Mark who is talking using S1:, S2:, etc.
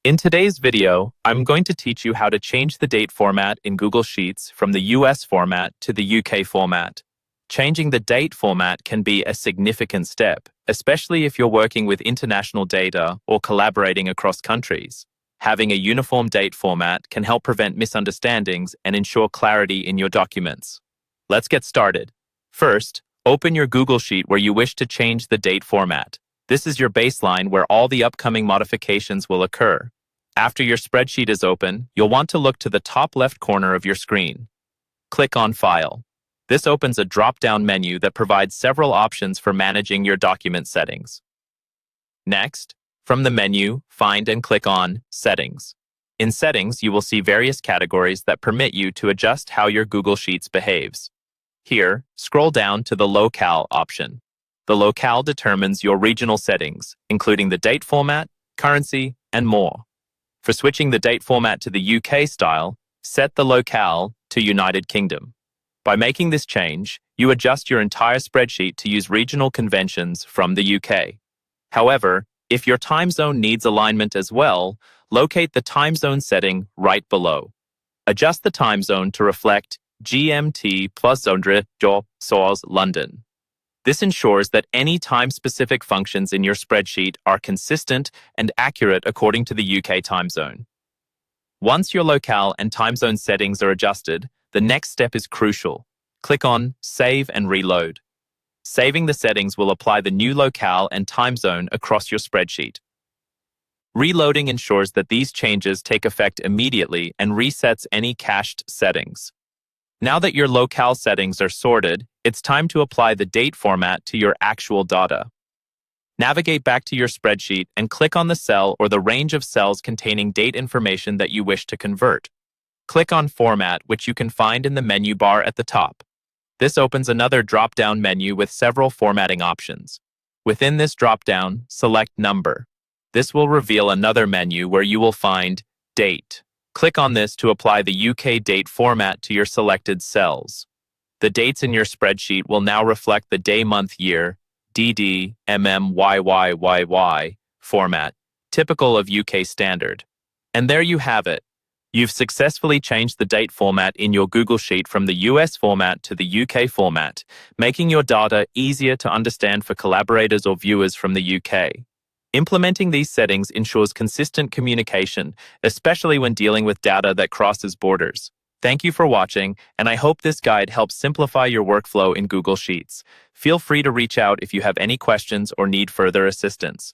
S1: In today's video, I'm going to teach you how to change the date format in Google Sheets from the US format to the UK format. Changing the date format can be a significant step, especially if you're working with international data or collaborating across countries. Having a uniform date format can help prevent misunderstandings and ensure clarity in your documents. Let's get started. First, open your Google Sheet where you wish to change the date format. This is your baseline where all the upcoming modifications will occur. After your spreadsheet is open, you'll want to look to the top left corner of your screen. Click on File. This opens a drop-down menu that provides several options for managing your document settings. Next, from the menu, find and click on Settings. In Settings, you will see various categories that permit you to adjust how your Google Sheets behaves. Here, scroll down to the Locale option. The locale determines your regional settings, including the date format, currency, and more. For switching the date format to the UK style, set the locale to United Kingdom. By making this change, you adjust your entire spreadsheet to use regional conventions from the UK. However, if your time zone needs alignment as well, locate the time zone setting right below. Adjust the time zone to reflect GMT plus London. This ensures that any time-specific functions in your spreadsheet are consistent and accurate according to the UK time zone. Once your locale and time zone settings are adjusted, the next step is crucial. Click on Save and Reload. Saving the settings will apply the new locale and time zone across your spreadsheet. Reloading ensures that these changes take effect immediately and resets any cached settings. Now that your locale settings are sorted, it's time to apply the date format to your actual data. Navigate back to your spreadsheet and click on the cell or the range of cells containing date information that you wish to convert. Click on Format, which you can find in the menu bar at the top. This opens another drop-down menu with several formatting options. Within this drop-down, select Number. This will reveal another menu where you will find Date. Click on this to apply the UK date format to your selected cells. The dates in your spreadsheet will now reflect the day, month, year, DD, YYY format, typical of UK standard. And there you have it. You've successfully changed the date format in your Google Sheet from the US format to the UK format, making your data easier to understand for collaborators or viewers from the UK. Implementing these settings ensures consistent communication, especially when dealing with data that crosses borders. Thank you for watching, and I hope this guide helps simplify your workflow in Google Sheets. Feel free to reach out if you have any questions or need further assistance.